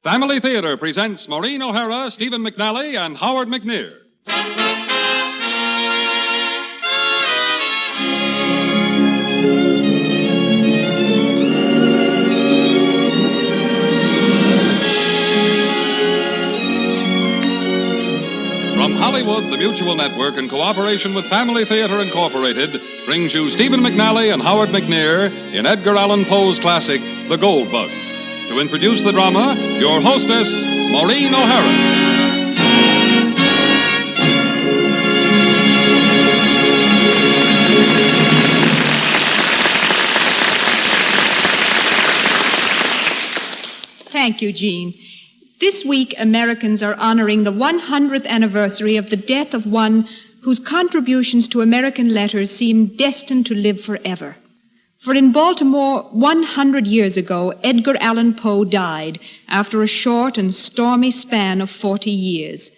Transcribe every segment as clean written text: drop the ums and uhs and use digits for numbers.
Family Theater presents Maureen O'Hara, Stephen McNally, and Howard McNear. From Hollywood, the Mutual Network, in cooperation with Family Theater Incorporated, brings you Stephen McNally and Howard McNear in Edgar Allan Poe's classic, The Gold Bug. To introduce the drama, your hostess, Maureen O'Hara. Thank you, Jean. This week, Americans are honoring the 100th anniversary of the death of one whose contributions to American letters seem destined to live forever. For in Baltimore, 100 years ago, Edgar Allan Poe died after a short and stormy span of 40 years.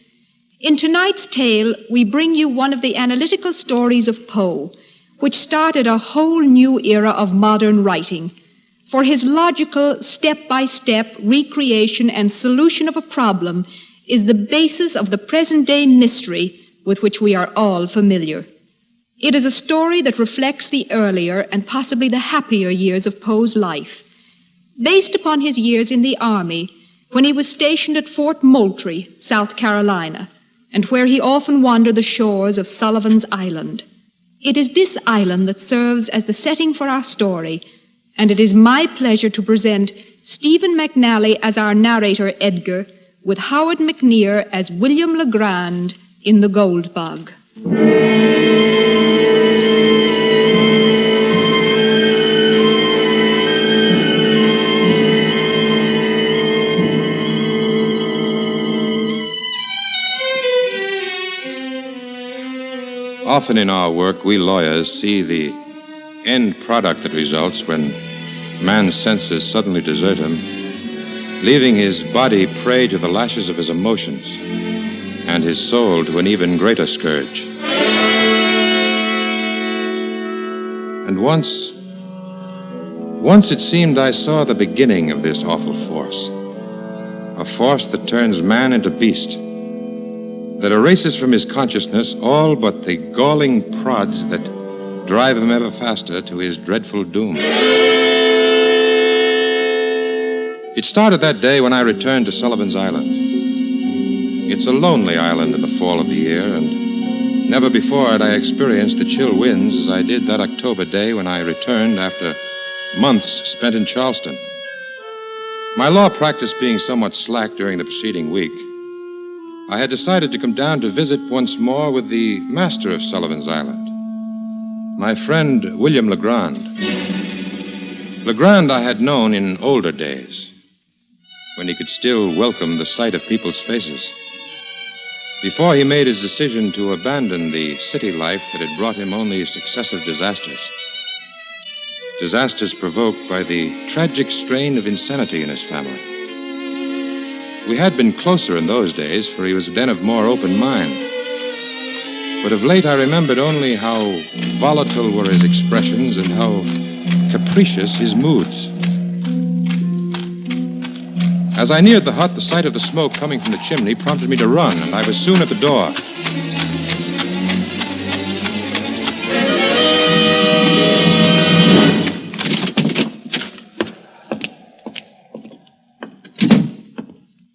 In tonight's tale, we bring you one of the analytical stories of Poe, which started a whole new era of modern writing. For his logical, step-by-step recreation and solution of a problem is the basis of the present-day mystery with which we are all familiar. It is a story that reflects the earlier and possibly the happier years of Poe's life. Based upon his years in the Army, when he was stationed at Fort Moultrie, South Carolina, and where he often wandered the shores of Sullivan's Island. It is this island that serves as the setting for our story, and it is my pleasure to present Stephen McNally as our narrator, Edgar, with Howard McNear as William Legrand in The Gold Bug. Often in our work, we lawyers see the end product that results when man's senses suddenly desert him, leaving his body prey to the lashes of his emotions and his soul to an even greater scourge. And once it seemed I saw the beginning of this awful force, a force that turns man into beast, that erases from his consciousness all but the galling prods that drive him ever faster to his dreadful doom. It started that day when I returned to Sullivan's Island. It's a lonely island in the fall of the year, and never before had I experienced the chill winds as I did that October day when I returned after months spent in Charleston. My law practice being somewhat slack during the preceding week, I had decided to come down to visit once more with the master of Sullivan's Island, my friend William Legrand. Legrand I had known in older days, when he could still welcome the sight of people's faces, before he made his decision to abandon the city life that had brought him only successive disasters. Disasters provoked by the tragic strain of insanity in his family. We had been closer in those days, for he was then of more open mind. But of late I remembered only how volatile were his expressions and how capricious his moods. As I neared the hut, the sight of the smoke coming from the chimney prompted me to run, and I was soon at the door.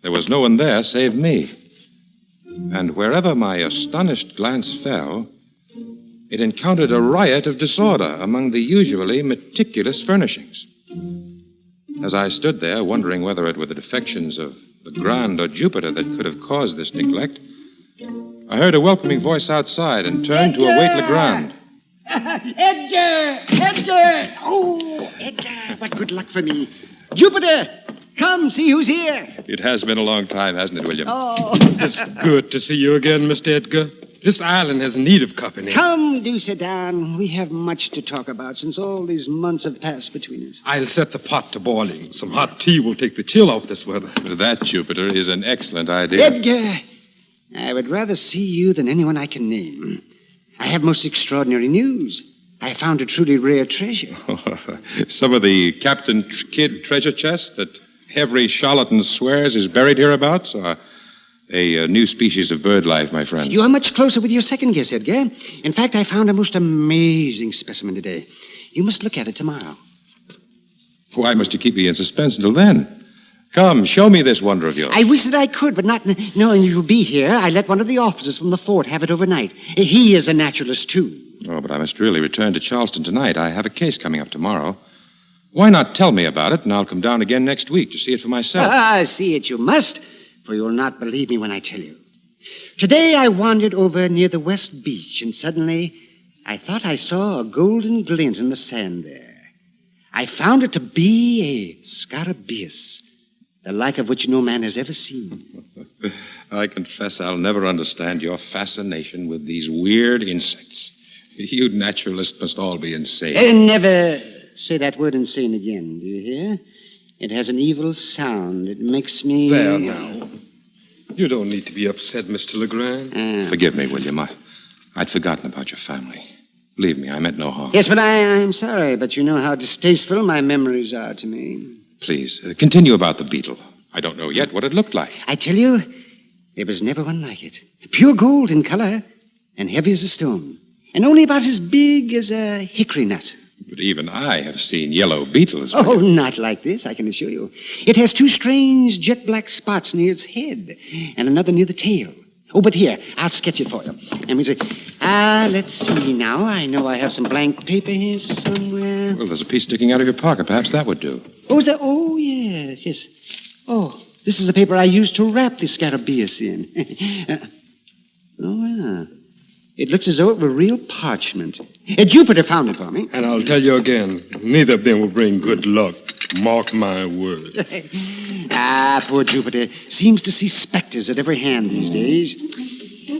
There was no one there save me. And wherever my astonished glance fell, it encountered a riot of disorder among the usually meticulous furnishings. As I stood there, wondering whether it were the defections of Legrand or Jupiter that could have caused this neglect, I heard a welcoming voice outside and turned to await Legrand. Edgar! Edgar! Oh, Edgar, what good luck for me. Jupiter! Come, see who's here. It has been a long time, hasn't it, William? Oh. It's good to see you again, Mr. Edgar. This island has need of company. Come, do sit down. We have much to talk about since all these months have passed between us. I'll set the pot to boiling. Some hot tea will take the chill off this weather. That, Jupiter, is an excellent idea. Edgar, I would rather see you than anyone I can name. I have most extraordinary news. I found a truly rare treasure. Some of the Captain Kidd treasure chest that Every charlatan swears is buried hereabouts, or a new species of bird life, my friend. You are much closer with your second guess, Edgar. In fact, I found a most amazing specimen today. You must look at it tomorrow. Why must you keep me in suspense until then? Come, show me this wonder of yours. I wish that I could, but not knowing you'll be here, I let one of the officers from the fort have it overnight. He is a naturalist, too. Oh, but I must really return to Charleston tonight. I have a case coming up tomorrow. Why not tell me about it, and I'll come down again next week to see it for myself. See it you must, for you'll not believe me when I tell you. Today I wandered over near the West Beach, and suddenly I thought I saw a golden glint in the sand there. I found it to be a scarabaeus, the like of which no man has ever seen. I confess I'll never understand your fascination with these weird insects. You naturalists must all be insane. Never say that word insane again, do you hear? It has an evil sound. It makes me... There now. You don't need to be upset, Mr. Legrand. Forgive me, William. I'd forgotten about your family. Believe me, I meant no harm. Yes, but I'm sorry, but you know how distasteful my memories are to me. Please, continue about the beetle. I don't know yet what it looked like. I tell you, there was never one like it. Pure gold in color and heavy as a stone. And only about as big as a hickory nut. But even I have seen yellow beetles. Oh, not like this, I can assure you. It has two strange jet black spots near its head and another near the tail. Oh, but here, I'll sketch it for you. And we say, let's see now. I know I have some blank paper here somewhere. Well, there's a piece sticking out of your pocket. Perhaps that would do. Oh, is that? Oh, yes. Oh, this is the paper I used to wrap the scarabaeus in. Well. It looks as though it were real parchment. Jupiter found it for me. And I'll tell you again, neither of them will bring good luck. Mark my word. Poor Jupiter seems to see specters at every hand these days.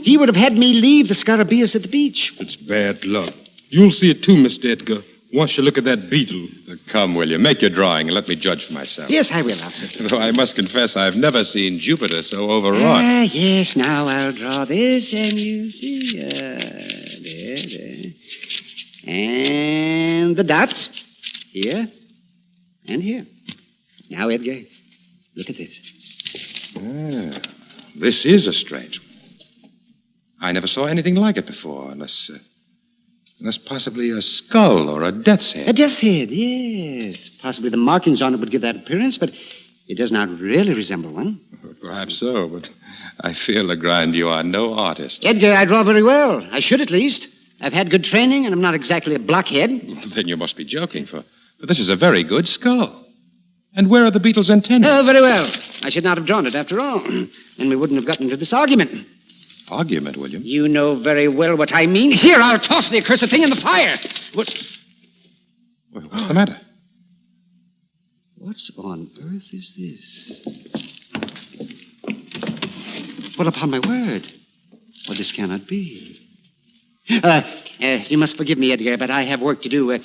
He would have had me leave the scarabaeus at the beach. It's bad luck. You'll see it too, Mr. Edgar, once you look at that beetle. Come, William, make your drawing and let me judge for myself. Yes, I will, Elsa. Though I must confess I've never seen Jupiter so overwrought. Yes, now I'll draw this, and you see, there. And the dots, here and here. Now, Edgar, look at this. This is a strange one. I never saw anything like it before, unless possibly a skull or a death's head. A death's head, yes. Possibly the markings on it would give that appearance, but it does not really resemble one. Perhaps so, but I fear, Legrand, you are no artist. Edgar, I draw very well. I should at least. I've had good training, and I'm not exactly a blockhead. Well, then you must be joking, for this is a very good skull. And where are the beetle's antennae? Oh, very well. I should not have drawn it after all. Then we wouldn't have gotten into this argument. Argument, William? You know very well what I mean. Here, I'll toss the accursed thing in the fire. What's the matter? What on earth is this? Well, upon my word. Well, this cannot be. You must forgive me, Edgar, but I have work to do.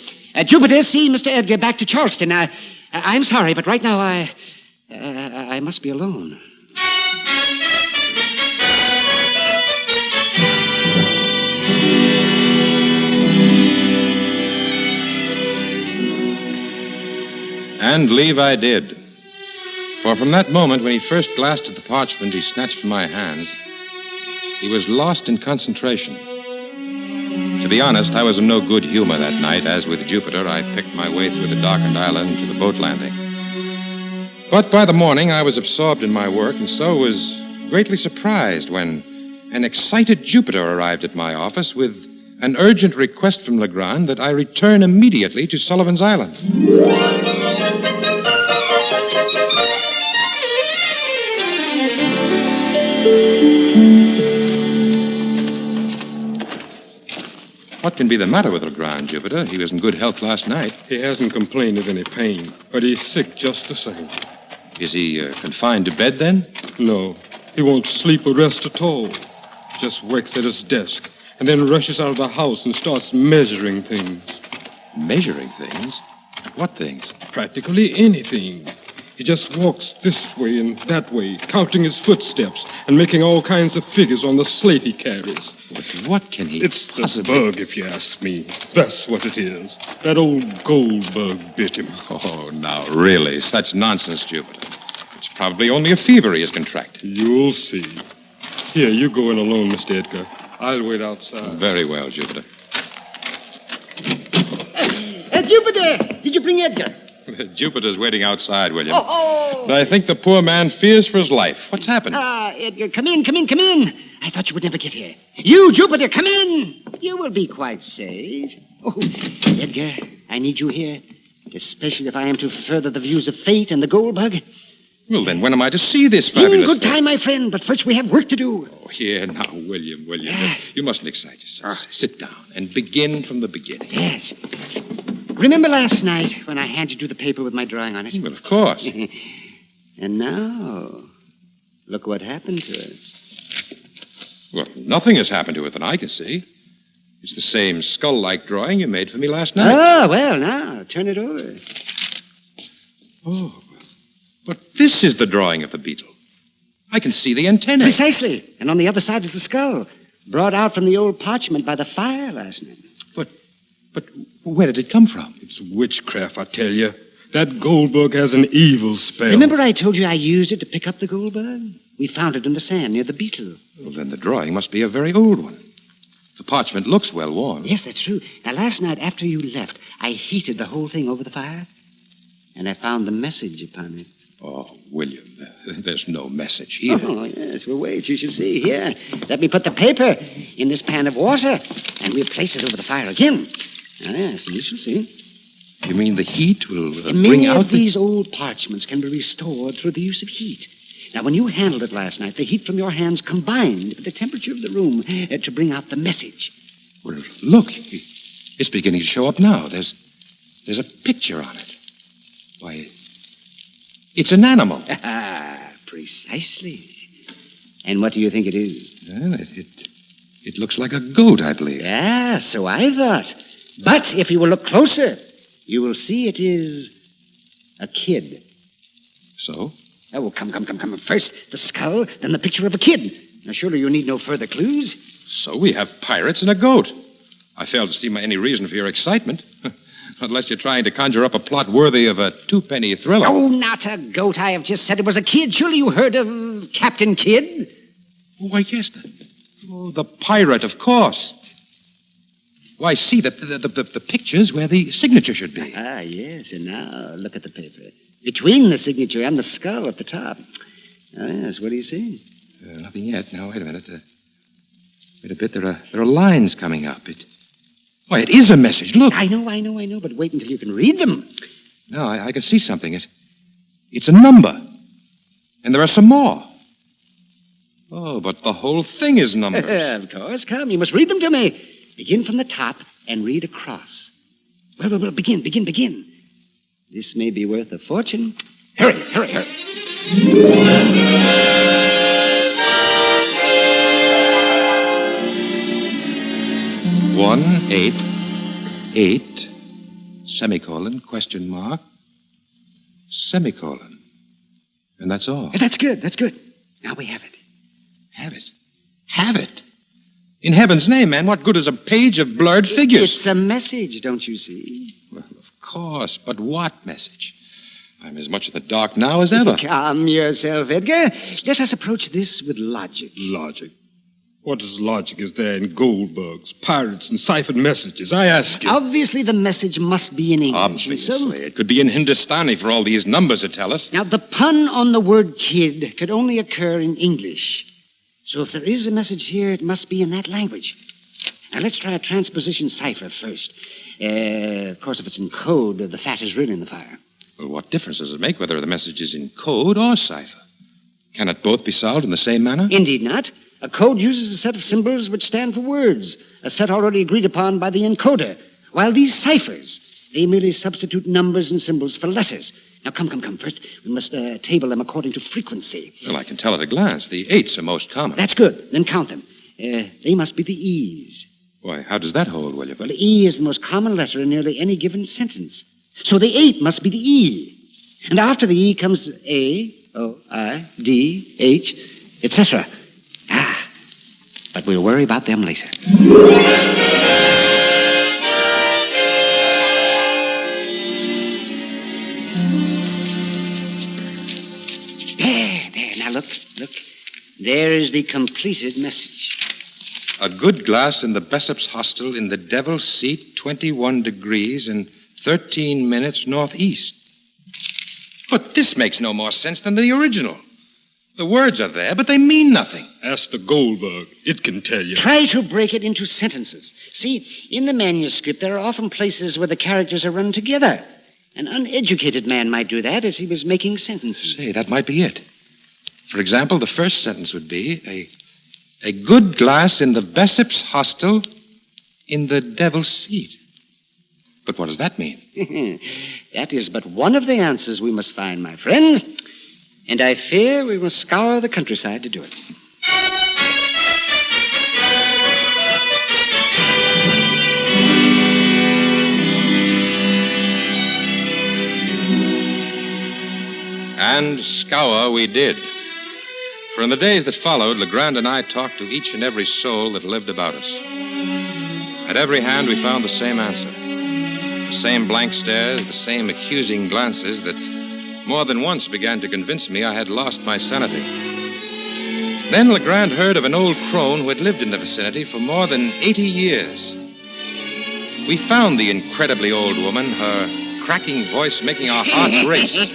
Jupiter, see Mr. Edgar back to Charleston. I'm sorry, but right now I must be alone. And leave I did. For from that moment when he first glanced at the parchment he snatched from my hands, he was lost in concentration. To be honest, I was in no good humor that night. As with Jupiter, I picked my way through the darkened island to the boat landing. But by the morning, I was absorbed in my work, and so was greatly surprised when an excited Jupiter arrived at my office with an urgent request from Legrand that I return immediately to Sullivan's Island. What can be the matter with Legrand, Jupiter? He was in good health last night. He hasn't complained of any pain, but he's sick just the same. Is he confined to bed, then? No, he won't sleep or rest at all. Just works at his desk and then rushes out of the house and starts measuring things. Measuring things? What things? Practically anything. He just walks this way and that way, counting his footsteps and making all kinds of figures on the slate he carries. But what can he It's possibly... the bug, if you ask me. That's what it is. That old gold bug bit him. Oh, now, really, such nonsense, Jupiter. It's probably only a fever he has contracted. You'll see. Here, you go in alone, Mr. Edgar. I'll wait outside. Very well, Jupiter. Jupiter! Did you bring Edgar? Jupiter's waiting outside, William. Oh! But I think the poor man fears for his life. What's happened? Edgar, come in. I thought you would never get here. You, Jupiter, come in. You will be quite safe. Oh, Edgar, I need you here, especially if I am to further the views of fate and the gold bug. Well, then, when am I to see this fabulous In good thing? time, my friend, but first we have work to do. Oh, here now, William. You mustn't excite yourself. Sit down and begin from the beginning. Yes. Remember last night when I handed you the paper with my drawing on it? Well, of course. And now, look what happened to it. Well, nothing has happened to it that I can see. It's the same skull-like drawing you made for me last night. Oh, well, now, turn it over. Oh, but this is the drawing of the beetle. I can see the antennae. Precisely. And on the other side is the skull, brought out from the old parchment by the fire last night. But where did it come from? It's witchcraft, I tell you. That gold bug has an evil spell. Remember I told you I used it to pick up the gold bug? We found it in the sand near the beetle. Well, then the drawing must be a very old one. The parchment looks well worn. Yes, that's true. Now, last night after you left, I heated the whole thing over the fire, and I found the message upon it. Oh, William, there's no message here. Oh, yes. Well, wait. You shall see. Here, let me put the paper in this pan of water, and we'll place it over the fire again. Ah, yes, you shall see. You mean the heat will bring Many out of these old parchments can be restored through the use of heat. Now, when you handled it last night, the heat from your hands combined with the temperature of the room to bring out the message. Well, look. It's beginning to show up now. There's a picture on it. Why, it's an animal. Ah, precisely. And what do you think it is? Well, it looks like a goat, I believe. Yeah, so I thought. But if you will look closer, you will see it is a kid. So? Oh, well, come. First the skull, then the picture of a kid. Now, surely you need no further clues. So we have pirates and a goat. I fail to see any reason for your excitement. Unless you're trying to conjure up a plot worthy of a two-penny thriller. Oh, not a goat. I have just said it was a kid. Surely you heard of Captain Kidd? Oh, why, yes, the pirate, of course. Why, see, the picture's where the signature should be. Ah, yes, and now look at the paper. Between the signature and the skull at the top. Ah, yes, what do you see? Nothing yet. Now, wait a minute. Wait a bit. There are lines coming up. Why, it is a message. Look. I know, but wait until you can read them. No, I can see something. It's a number. And there are some more. Oh, but the whole thing is numbers. Of course. Come, you must read them to me. Begin from the top and read across. Well, begin. This may be worth a fortune. Hurry. 188 semicolon question mark semicolon, and that's all. That's good. Now we have it. Have it. In heaven's name, man, what good is a page of blurred figures? It's a message, don't you see? Well, of course, but what message? I'm as much in the dark now as ever. Calm yourself, Edgar. Let us approach this with logic. Logic? What is logic is there in gold bugs, pirates, and ciphered messages? I ask you. Obviously, the message must be in English. Obviously. It could be in Hindustani for all these numbers that tell us. Now, the pun on the word kid could only occur in English. So if there is a message here, it must be in that language. Now, let's try a transposition cipher first. Of course, if it's in code, the fat is really in the fire. Well, what difference does it make whether the message is in code or cipher? Can it both be solved in the same manner? Indeed not. A code uses a set of symbols which stand for words, a set already agreed upon by the encoder, while these ciphers, they merely substitute numbers and symbols for letters. Now, come. First, we must table them according to frequency. Well, I can tell at a glance. The 8s are most common. That's good. Then count them. They must be the E's. Why, how does that hold, William? Well, E is the most common letter in nearly any given sentence. So the 8 must be the E. And after the E comes A, O, I, D, H, etc. But we'll worry about them later. look. There is the completed message. A good glass in the Bessop's Hostel in the Devil's Seat, 21 degrees and 13 minutes northeast. But this makes no more sense than the original. The words are there, but they mean nothing. Ask the Goldberg. It can tell you. Try to break it into sentences. See, in the manuscript, there are often places where the characters are run together. An uneducated man might do that as he was making sentences. Say, that might be it. For example, the first sentence would be, a good glass in the Bessop's Hostel in the Devil's Seat. But what does that mean? That is but one of the answers we must find, my friend. And I fear we must scour the countryside to do it. And scour we did. For in the days that followed, Legrand and I talked to each and every soul that lived about us. At every hand, we found the same answer. The same blank stares, the same accusing glances that more than once began to convince me I had lost my sanity. Then Legrand heard of an old crone who had lived in the vicinity for more than 80 years. We found the incredibly old woman, her cracking voice making our hearts race as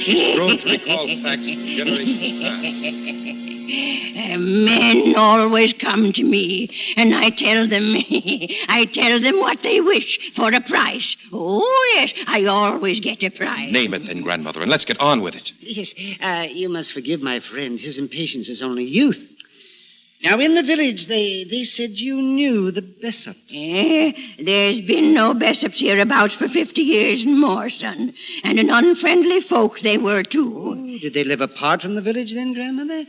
she strove to recall facts from generations past. Men always come to me, and I tell them what they wish for a price. Oh, yes, I always get a price. Name it then, Grandmother, and let's get on with it. Yes, you must forgive my friend. His impatience is only youth. Now, in the village, they said you knew the Bessops. There's been no Bessops hereabouts for 50 years and more, son. And an unfriendly folk they were, too. Oh, did they live apart from the village then, Grandmother?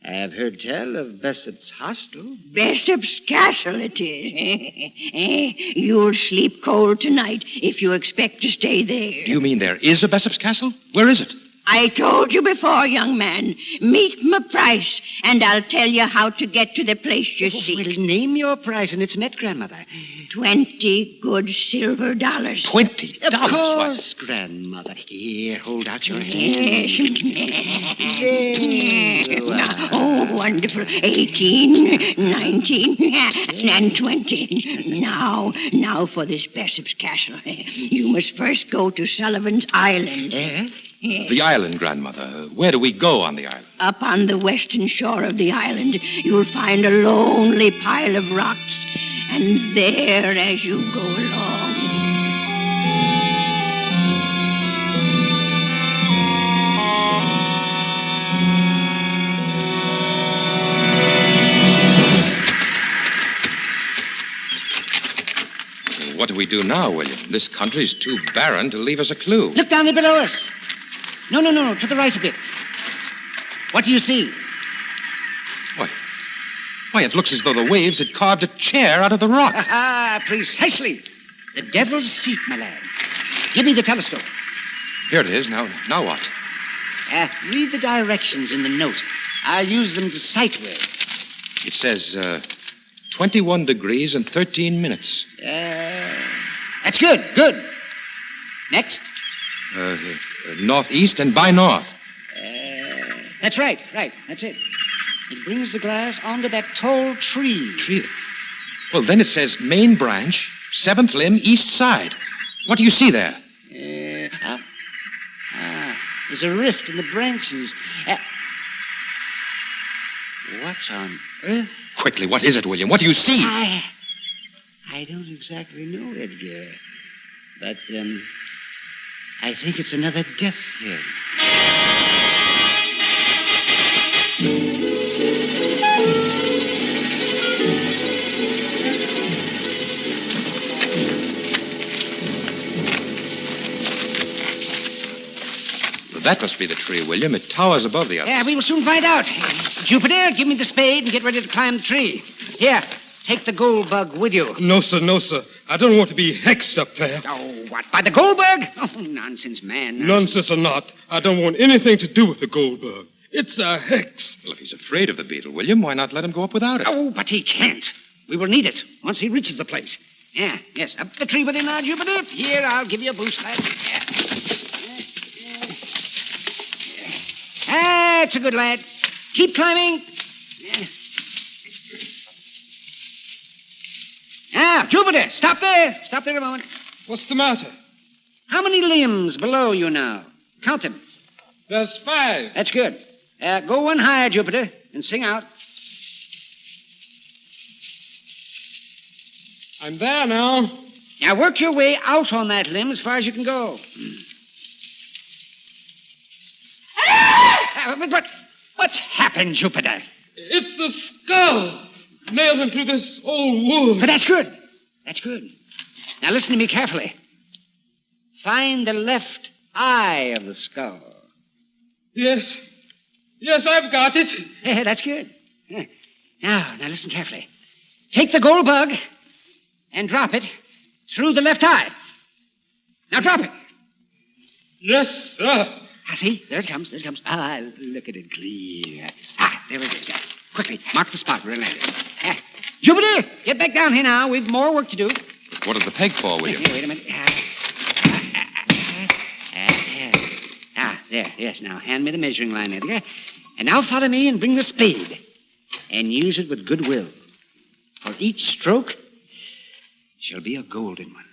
I've heard tell of Bessop's Hostel. Bessop's Castle it is. You'll sleep cold tonight if you expect to stay there. Do you mean there is a Bessop's Castle? Where is it? I told you before, young man. Meet my price, and I'll tell you how to get to the place you seek. Well, name your price, and it's met, Grandmother. 20 good silver dollars. $20? Of course, Grandmother. Here, hold out your hand. Yes. Oh, wonderful. 18, 19, and 20. Now for this Bessop's Castle. You must first go to Sullivan's Island. Eh? The island, Grandmother. Where do we go on the island? Up on the western shore of the island, you'll find a lonely pile of rocks. And there, as you go along... What do we do now, William? This country's too barren to leave us a clue. Look down there below us. No, to the right a bit. What do you see? Why, it looks as though the waves had carved a chair out of the rock. Ah, precisely. The Devil's Seat, my lad. Give me the telescope. Here it is. Now what? Read the directions in the note. I'll use them to sight with. It says, 21 degrees and 13 minutes. That's good. Next. Northeast and by north. That's right. That's it. It brings the glass onto that tall tree. Well, then it says main branch, 7th limb, east side. What do you see there? There's a rift in the branches. What on earth? Quickly, what is it, William? What do you see? I don't exactly know, Edgar. But, I think it's another death's head. That must be the tree, William. It towers above the others. Yeah, we will soon find out. Jupiter, give me the spade and get ready to climb the tree. Here, take the gold bug with you. No, sir. I don't want to be hexed up there. Oh, what, by the Goldberg? Oh, nonsense, man. Nonsense or not, I don't want anything to do with the Goldberg. It's a hex. Well, if he's afraid of the beetle, William, why not let him go up without it? Oh, but he can't. We will need it once he reaches the place. Yes, up the tree with him now, Jupiter. Here, I'll give you a boost, lad. That's a good lad. Keep climbing. Now, Jupiter, stop there. Stop there a moment. What's the matter? How many limbs below you now? Count them. There's 5. That's good. Go one higher, Jupiter, and sing out. I'm there now. Now work your way out on that limb as far as you can go. What's happened, Jupiter? It's a skull nailed into this old wood. But that's good. That's good. Now listen to me carefully. Find the left eye of the skull. Yes. Yes, I've got it. That's good. Now listen carefully. Take the gold bug and drop it through the left eye. Now drop it. Yes, sir. See, there it comes. There it comes. Look at it clear. There it is. Quickly, mark the spot where it landed. Jupiter, get back down here now. We've more work to do. What is the peg for, William? Here, wait a minute. There. Yes, now, hand me the measuring line, Edgar. And now follow me and bring the spade. And use it with good will. For each stroke shall be a golden one.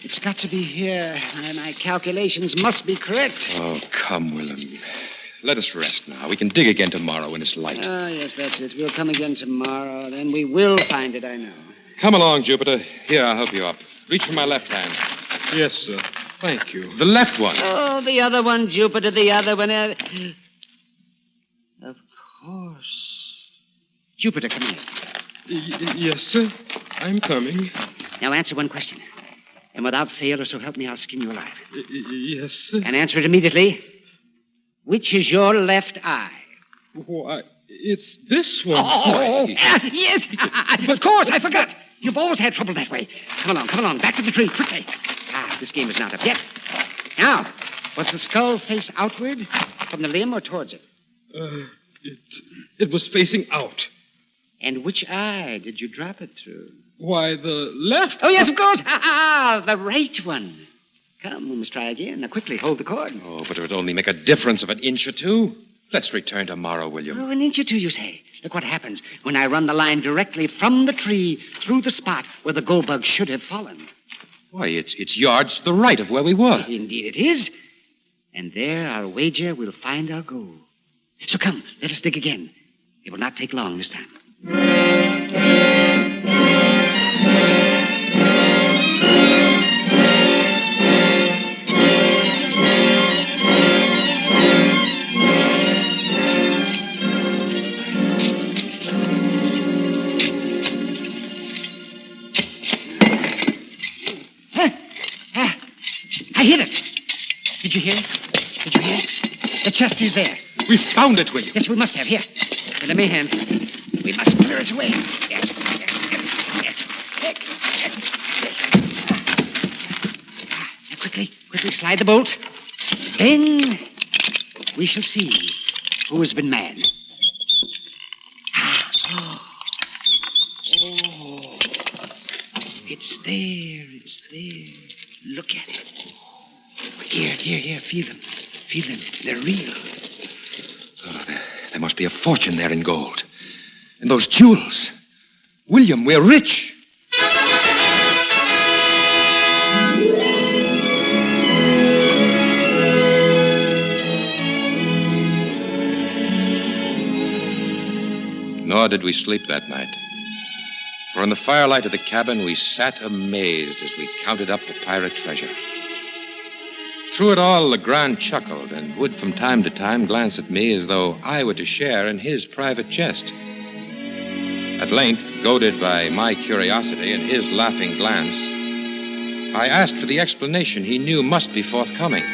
It's got to be here. My calculations must be correct. Oh, come, William. Let us rest now. We can dig again tomorrow when it's light. Oh, yes, that's it. We'll come again tomorrow. Then we will find it, I know. Come along, Jupiter. Here, I'll help you up. Reach for my left hand. Yes, sir. Thank you. The left one. Oh, the other one, Jupiter, the other one. Of course. Jupiter, come here. Yes, sir. I'm coming. Now answer one question. And without fail, or so help me, I'll skin you alive. Yes, sir. And answer it immediately. Which is your left eye? Why, it's this one. Oh, yes. Of course, I forgot. You've always had trouble that way. Come along. Back to the tree, quickly. This game is not up yet. Now, was the skull face outward from the limb or towards it? It was facing out. And which eye did you drop it through? Why, the left. Oh, yes, of course. The right one. Come, we must try again. Now, quickly, hold the cord. Oh, but it would only make a difference of an inch or two. Let's return tomorrow, William. Oh, an inch or two, you say? Look what happens when I run the line directly from the tree through the spot where the gold bug should have fallen. Why, it's yards to the right of where we were. Indeed it is. And there, I'll wager we'll find our gold. So come, let us dig again. It will not take long this time. I hit it. Did you hear? The chest is there. We found it, William. Yes, we must have. Here. Let me hand. We must clear it away. Yes. Now, quickly slide the bolt. Then we shall see who has been mad. It's there. Look at it. Here. Feel them. They're real. Oh, there must be a fortune there in gold. And those jewels. William, we're rich. Nor did we sleep that night. For in the firelight of the cabin, we sat amazed as we counted up the pirate treasure. Through it all, Legrand chuckled and would from time to time glance at me as though I were to share in his private jest. At length, goaded by my curiosity and his laughing glance, I asked for the explanation he knew must be forthcoming.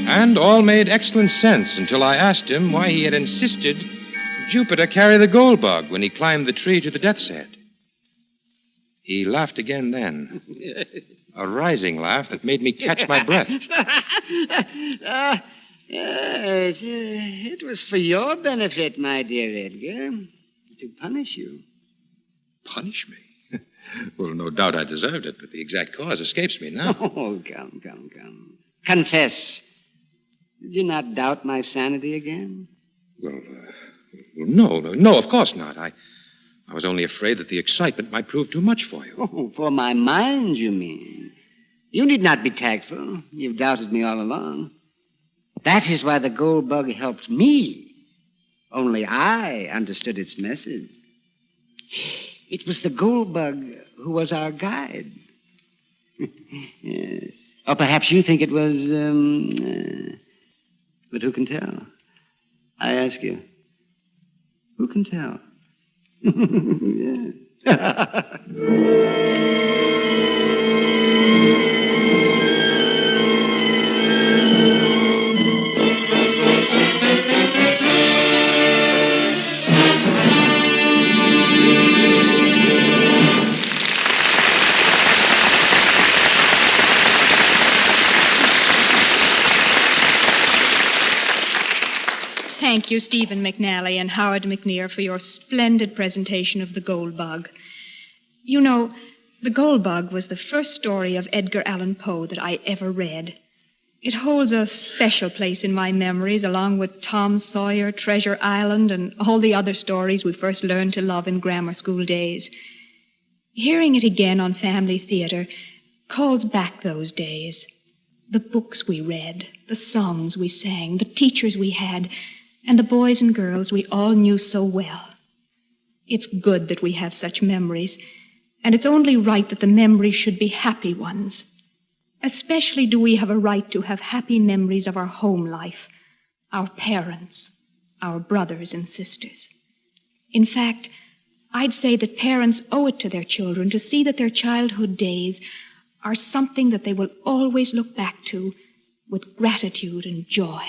And all made excellent sense until I asked him why he had insisted Jupiter carry the gold bug when he climbed the tree to the death's head. He laughed again then. A rising laugh that made me catch my breath. Yes, it was for your benefit, my dear Edgar, to punish you. Punish me? Well, no doubt I deserved it, but the exact cause escapes me now. Oh, come. Confess. Did you not doubt my sanity again? Well, no, of course not. I was only afraid that the excitement might prove too much for you. Oh, for my mind, you mean? You need not be tactful. You've doubted me all along. That is why the gold bug helped me. Only I understood its message. It was the gold bug who was our guide. Yes. Or perhaps you think it was, but who can tell? I ask you, who can tell? Thank you, Stephen McNally and Howard McNear, for your splendid presentation of The Gold Bug. You know, The Gold Bug was the first story of Edgar Allan Poe that I ever read. It holds a special place in my memories, along with Tom Sawyer, Treasure Island, and all the other stories we first learned to love in grammar school days. Hearing it again on Family Theater calls back those days. The books we read, the songs we sang, the teachers we had, and the boys and girls we all knew so well. It's good that we have such memories, and it's only right that the memories should be happy ones. Especially do we have a right to have happy memories of our home life, our parents, our brothers and sisters. In fact, I'd say that parents owe it to their children to see that their childhood days are something that they will always look back to with gratitude and joy.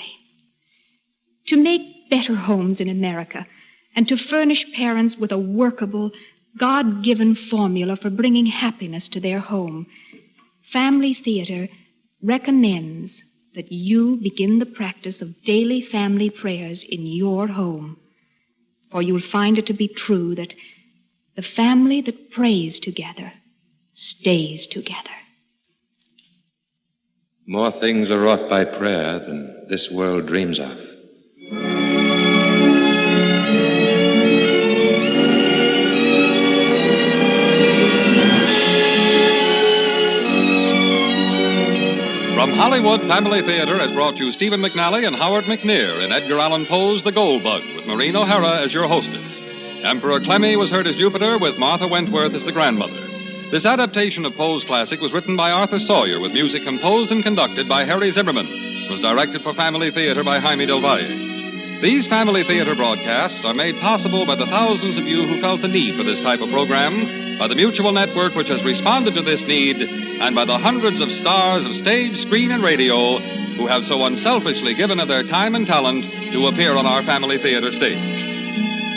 To make better homes in America and to furnish parents with a workable, God-given formula for bringing happiness to their home, Family Theater recommends that you begin the practice of daily family prayers in your home. For you'll find it to be true that the family that prays together stays together. More things are wrought by prayer than this world dreams of. From Hollywood, Family Theater has brought you Stephen McNally and Howard McNear in Edgar Allan Poe's The Gold Bug, with Maureen O'Hara as your hostess. Emperor Clemmy was heard as Jupiter, with Martha Wentworth as the grandmother. This adaptation of Poe's classic was written by Arthur Sawyer, with music composed and conducted by Harry Zimmerman. It was directed for Family Theater by Jaime Del Valle. These Family Theater broadcasts are made possible by the thousands of you who felt the need for this type of program, by the Mutual Network, which has responded to this need, and by the hundreds of stars of stage, screen, and radio who have so unselfishly given of their time and talent to appear on our Family Theater stage.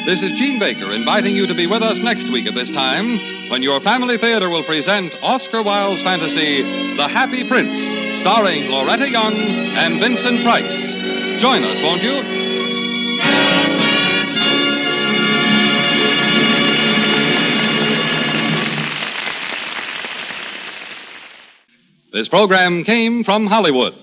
This is Gene Baker inviting you to be with us next week at this time when your Family Theater will present Oscar Wilde's fantasy, The Happy Prince, starring Loretta Young and Vincent Price. Join us, won't you? This program came from Hollywood.